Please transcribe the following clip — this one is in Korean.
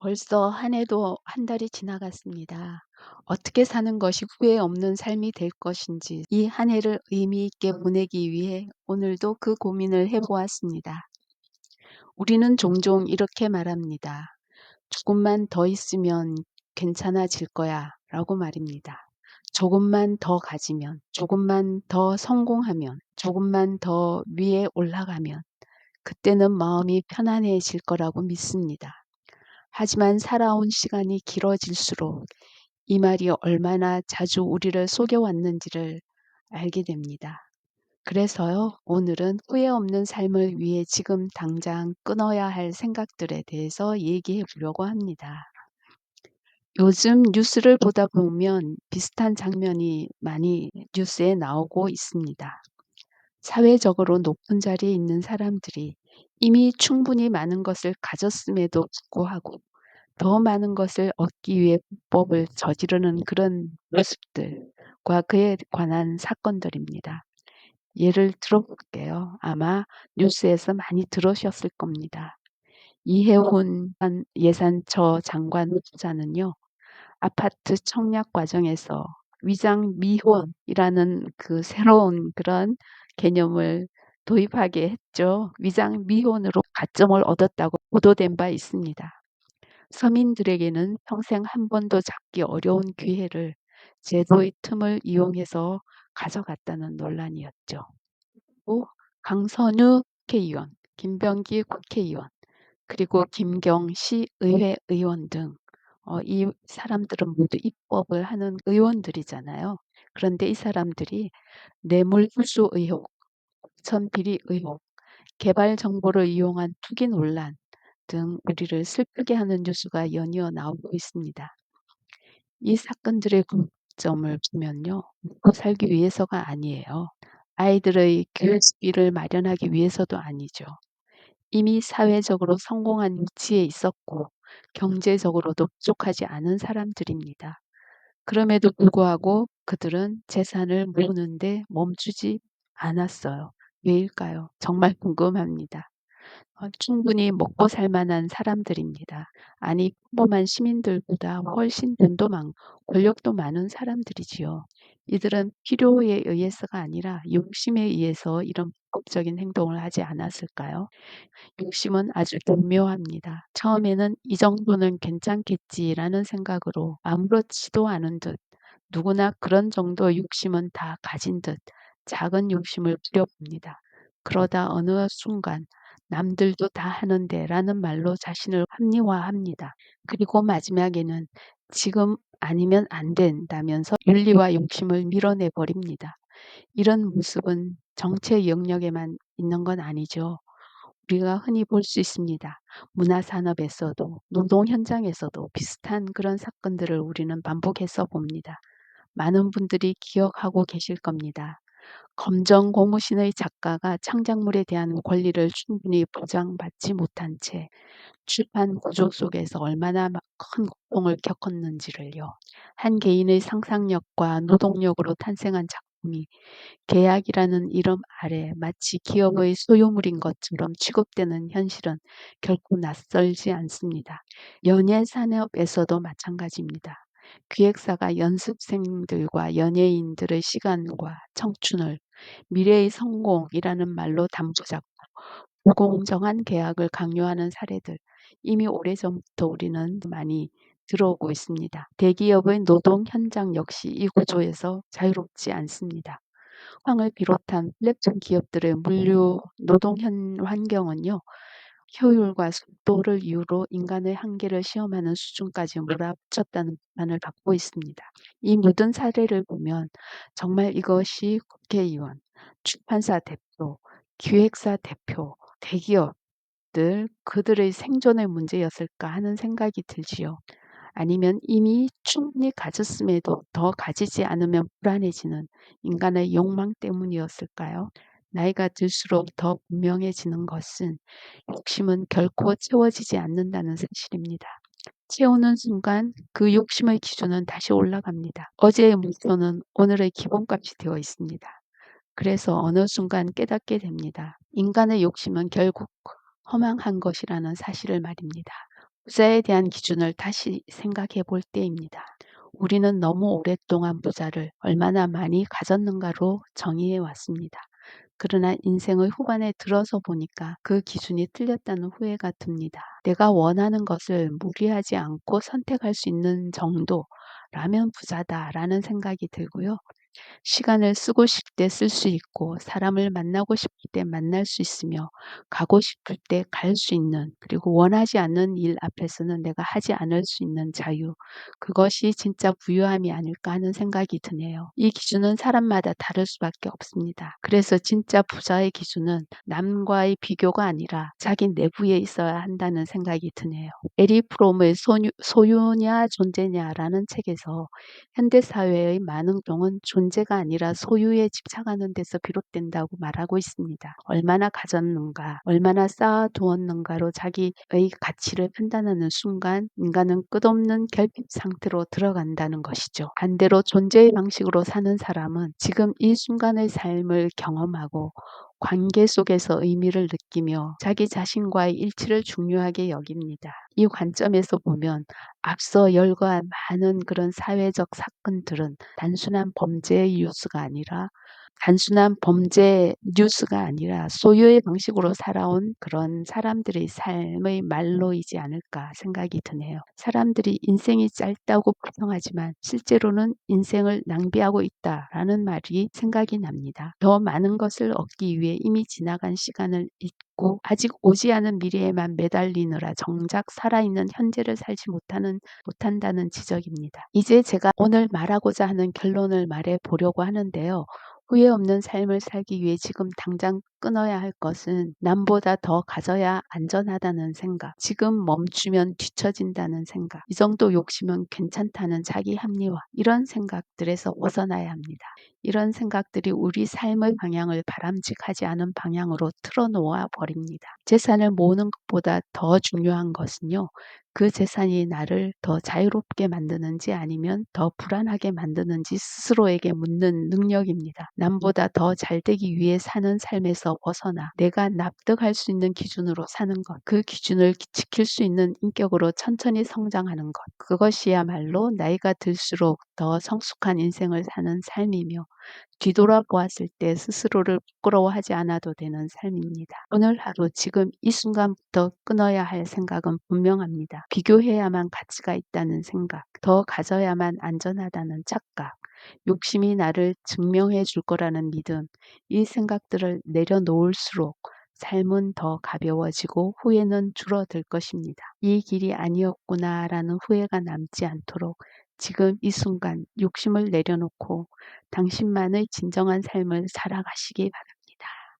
벌써 한 해도 한 달이 지나갔습니다. 어떻게 사는 것이 후회 없는 삶이 될 것인지 이 한 해를 의미 있게 보내기 위해 오늘도 그 고민을 해보았습니다. 우리는 종종 이렇게 말합니다. 조금만 더 있으면 괜찮아질 거야 라고 말입니다. 조금만 더 가지면, 조금만 더 성공하면, 조금만 더 위에 올라가면 그때는 마음이 편안해질 거라고 믿습니다. 하지만 살아온 시간이 길어질수록 이 말이 얼마나 자주 우리를 속여왔는지를 알게 됩니다. 그래서요, 오늘은 후회 없는 삶을 위해 지금 당장 끊어야 할 생각들에 대해서 얘기해 보려고 합니다. 요즘 뉴스를 보다 보면 비슷한 장면이 많이 뉴스에 나오고 있습니다. 사회적으로 높은 자리에 있는 사람들이 이미 충분히 많은 것을 가졌음에도 불구하고 더 많은 것을 얻기 위해 불법을 저지르는 그런 모습들과 그에 관한 사건들입니다. 예를 들어볼게요. 아마 뉴스에서 많이 들으셨을 겁니다. 이해훈 예산처 장관 후보자는요, 아파트 청약 과정에서 위장 미혼이라는 그 새로운 그런 개념을 도입하게 했죠. 위장 미혼으로 가점을 얻었다고 보도된 바 있습니다. 서민들에게는 평생 한 번도 잡기 어려운 기회를 제도의 틈을 이용해서 가져갔다는 논란이었죠. 또 강선우 국회의원, 김병기 국회의원, 그리고 김경시 의회 의원 등 이 사람들은 모두 입법을 하는 의원들이잖아요. 그런데 이 사람들이 뇌물수수 의혹, 공천 비리 의혹, 개발 정보를 이용한 투기 논란 등 우리를 슬프게 하는 뉴스가 연이어 나오고 있습니다. 이 사건들의 공통점을 보면요. 먹고 살기 위해서가 아니에요. 아이들의 교육비를 마련하기 위해서도 아니죠. 이미 사회적으로 성공한 위치에 있었고 경제적으로도 부족하지 않은 사람들입니다. 그럼에도 불구하고 그들은 재산을 모으는데 멈추지 않았어요. 왜일까요? 정말 궁금합니다. 충분히 먹고 살 만한 사람들입니다. 아니, 평범한 시민들보다 훨씬 돈도 많고 권력도 많은 사람들이지요. 이들은 필요에 의해서가 아니라 욕심에 의해서 이런 불법적인 행동을 하지 않았을까요? 욕심은 아주 교묘합니다. 처음에는 이 정도는 괜찮겠지라는 생각으로 아무렇지도 않은 듯 누구나 그런 정도 욕심은 다 가진 듯 작은 욕심을 부려봅니다. 그러다 어느 순간 남들도 다 하는데 라는 말로 자신을 합리화합니다. 그리고 마지막에는 지금 아니면 안 된다면서 윤리와 욕심을 밀어내 버립니다. 이런 모습은 정치 영역에만 있는 건 아니죠. 우리가 흔히 볼 수 있습니다. 문화산업에서도 노동 현장에서도 비슷한 그런 사건들을 우리는 반복해서 봅니다. 많은 분들이 기억하고 계실 겁니다. 검정 고무신의 작가가 창작물에 대한 권리를 충분히 보장받지 못한 채 출판 구조 속에서 얼마나 큰 고통을 겪었는지를요. 한 개인의 상상력과 노동력으로 탄생한 작품이 계약이라는 이름 아래 마치 기업의 소유물인 것처럼 취급되는 현실은 결코 낯설지 않습니다. 연예 산업에서도 마찬가지입니다. 기획사가 연습생들과 연예인들의 시간과 청춘을 미래의 성공이라는 말로 담보잡고 불공정한 계약을 강요하는 사례들 이미 오래전부터 우리는 많이 들어오고 있습니다. 대기업의 노동 현장 역시 이 구조에서 자유롭지 않습니다. 황을 비롯한 플랫폼 기업들의 물류 노동 환경은요. 효율과 속도를 이유로 인간의 한계를 시험하는 수준까지 몰아붙였다는 비판을 받고 있습니다. 이 모든 사례를 보면 정말 이것이 국회의원, 출판사 대표, 기획사 대표, 대기업들 그들의 생존의 문제였을까 하는 생각이 들지요. 아니면 이미 충분히 가졌음에도 더 가지지 않으면 불안해지는 인간의 욕망 때문이었을까요? 나이가 들수록 더 분명해지는 것은 욕심은 결코 채워지지 않는다는 사실입니다. 채우는 순간 그 욕심의 기준은 다시 올라갑니다. 어제의 목표는 오늘의 기본값이 되어 있습니다. 그래서 어느 순간 깨닫게 됩니다. 인간의 욕심은 결국 허망한 것이라는 사실을 말입니다. 부자에 대한 기준을 다시 생각해 볼 때입니다. 우리는 너무 오랫동안 부자를 얼마나 많이 가졌는가로 정의해 왔습니다. 그러나 인생의 후반에 들어서 보니까 그 기준이 틀렸다는 후회가 듭니다. 내가 원하는 것을 무리하지 않고 선택할 수 있는 정도라면 부자다라는 생각이 들고요. 시간을 쓰고 싶을 때 쓸 수 있고 사람을 만나고 싶을 때 만날 수 있으며 가고 싶을 때 갈 수 있는, 그리고 원하지 않는 일 앞에서는 내가 하지 않을 수 있는 자유, 그것이 진짜 부유함이 아닐까 하는 생각이 드네요. 이 기준은 사람마다 다를 수밖에 없습니다. 그래서 진짜 부자의 기준은 남과의 비교가 아니라 자기 내부에 있어야 한다는 생각이 드네요. 에리 프롬의 소유냐 존재냐라는 책에서 현대사회의 많은 경우는 존재가 아니라 소유에 집착하는 데서 비롯된다고 말하고 있습니다. 얼마나 가졌는가, 얼마나 쌓아두었는가로 자기의 가치를 판단하는 순간 인간은 끝없는 결핍 상태로 들어간다는 것이죠. 반대로 존재의 방식으로 사는 사람은 지금 이 순간의 삶을 경험하고 관계 속에서 의미를 느끼며 자기 자신과의 일치를 중요하게 여깁니다. 이 관점에서 보면 앞서 열거한 많은 그런 사회적 사건들은 단순한 범죄 뉴스가 아니라 소유의 방식으로 살아온 그런 사람들의 삶의 말로이지 않을까 생각이 드네요. 사람들이 인생이 짧다고 불평하지만 실제로는 인생을 낭비하고 있다라는 말이 생각이 납니다. 더 많은 것을 얻기 위해 이미 지나간 시간을 잊고 아직 오지 않은 미래에만 매달리느라 정작 살아있는 현재를 살지 못한다는 지적입니다. 이제 제가 오늘 말하고자 하는 결론을 말해 보려고 하는데요. 후회 없는 삶을 살기 위해 지금 당장 끊어야 할 것은 남보다 더 가져야 안전하다는 생각, 지금 멈추면 뒤처진다는 생각, 이 정도 욕심은 괜찮다는 자기 합리화, 이런 생각들에서 벗어나야 합니다. 이런 생각들이 우리 삶의 방향을 바람직하지 않은 방향으로 틀어놓아 버립니다. 재산을 모으는 것보다 더 중요한 것은요, 그 재산이 나를 더 자유롭게 만드는지 아니면 더 불안하게 만드는지 스스로에게 묻는 능력입니다. 남보다 더 잘되기 위해 사는 삶에서 벗어나 내가 납득할 수 있는 기준으로 사는 것, 그 기준을 지킬 수 있는 인격으로 천천히 성장하는 것, 그것이야말로 나이가 들수록 더 성숙한 인생을 사는 삶이며 뒤돌아보았을 때 스스로를 부끄러워하지 않아도 되는 삶입니다. 오늘 하루 지금 이 순간부터 끊어야 할 생각은 분명합니다. 비교해야만 가치가 있다는 생각, 더 가져야만 안전하다는 착각, 욕심이 나를 증명해 줄 거라는 믿음, 이 생각들을 내려놓을수록 삶은 더 가벼워지고 후회는 줄어들 것입니다. 이 길이 아니었구나라는 후회가 남지 않도록 지금 이 순간 욕심을 내려놓고 당신만의 진정한 삶을 살아가시기 바랍니다.